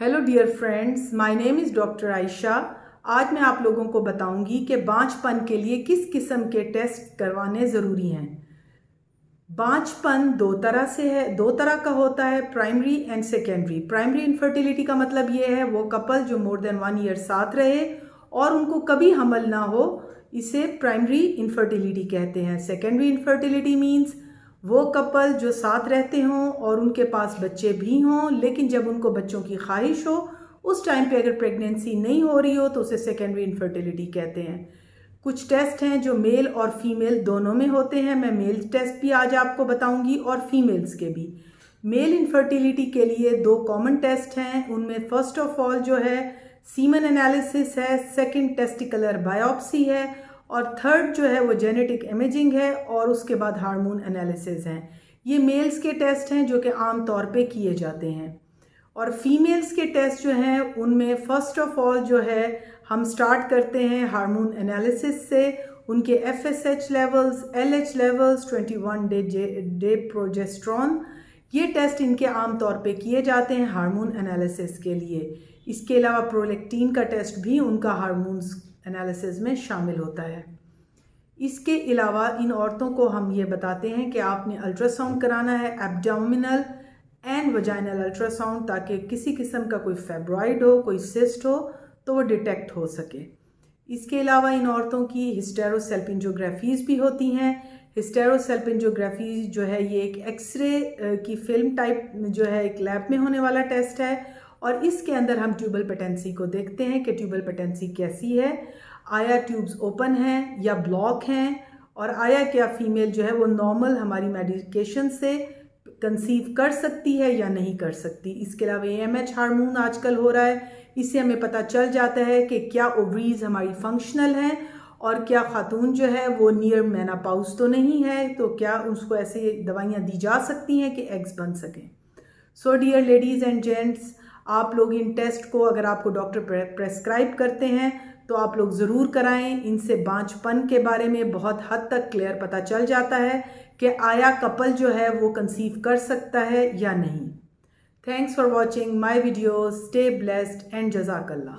Hello dear friends, my name is doctor Ayesha. आज मैं आप लोगों को बताऊंगी कि बांझपन के लिए किस किस्म के टेस्ट करवाने ज़रूरी हैं। बांझपन दो तरह का होता है, primary and secondary. Primary infertility का मतलब ये है वो कपल जो मोर देन 1 ईयर साथ रहे और उनको कभी हमल ना हो, इसे प्राइमरी इनफर्टिलिटी कहते हैं। सेकेंडरी इनफर्टिलिटी मीन्स वो कपल जो साथ रहते हों और उनके पास बच्चे भी हों, लेकिन जब उनको बच्चों की ख्वाहिश हो उस टाइम पे अगर प्रेगनेंसी नहीं हो रही हो तो उसे सेकेंडरी इनफर्टिलिटी कहते हैं। कुछ टेस्ट हैं जो मेल और फीमेल दोनों में होते हैं। मैं मेल टेस्ट भी आज आपको बताऊंगी और फीमेल्स के भी। मेल इनफर्टिलिटी के लिए 2 कॉमन टेस्ट हैं। उनमें फर्स्ट ऑफ ऑल जो है सीमन एनालिसिस है, सेकंड टेस्टिकुलर बायोप्सी है और थर्ड जो है वो जेनेटिक इमेजिंग है और उसके बाद हार्मोन एनालिसिस हैं। ये मेल्स के टेस्ट हैं जो कि आम तौर पे किए जाते हैं। और फीमेल्स के टेस्ट जो हैं उनमें फर्स्ट ऑफ ऑल जो है हम स्टार्ट करते हैं हार्मोन एनालिसिस से। उनके FSH levels, LH levels, 21 day progesterone, ये टेस्ट इनके आम तौर पे किए जाते हैं हार्मोन एनालिसिस के लिए। इसके अलावा प्रोलैक्टिन का टेस्ट भी उनका हार्मोन्स एनालिसिस में शामिल होता है। इसके अलावा इन औरतों को हम ये बताते हैं कि आपने अल्ट्रासाउंड कराना है, एब्डोमिनल एंड वजाइनल अल्ट्रासाउंड, ताकि किसी किस्म का कोई फेब्रॉइड हो, कोई सिस्ट हो तो वो डिटेक्ट हो सके। इसके अलावा इन औरतों की हिस्टेरोसेल्पिंजोग्राफीज भी होती हैं। हिस्टेरोसेल्पिंजोग्राफी जो है ये एक एक्सरे की फिल्म टाइप जो है एक लैब में होने वाला टेस्ट है और इसके अंदर हम ट्यूबल पेटेंसी को देखते हैं कि ट्यूबल पेटेंसी कैसी है, आया ट्यूब्स ओपन हैं या ब्लॉक हैं और आया क्या फीमेल जो है वो नॉर्मल हमारी मेडिकेशन से कंसीव कर सकती है या नहीं कर सकती। इसके अलावा AMH हार्मोन आजकल हो रहा है, इससे हमें पता चल जाता है कि क्या ओवरीज हमारी फंक्शनल हैं और क्या खातून जो है वो नियर मेनोपॉज तो नहीं है, तो क्या उसको ऐसे दवाइयाँ दी जा सकती हैं कि एग्स बन सकें। So dear ladies and gents, आप लोग इन टेस्ट को अगर आपको डॉक्टर प्रेस्क्राइब करते हैं तो आप लोग ज़रूर कराएं। इनसे बांझपन के बारे में बहुत हद तक क्लियर पता चल जाता है कि आया कपल जो है वो कंसीव कर सकता है या नहीं। Thanks for watching my videos. Stay blessed and जज़ाकल्लाह।